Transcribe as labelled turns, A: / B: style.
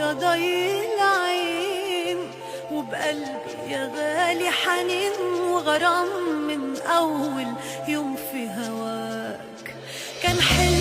A: يا ضي العين، وبقلبي يا غالي حنين وغرام من أول يوم في هواك. كان حلم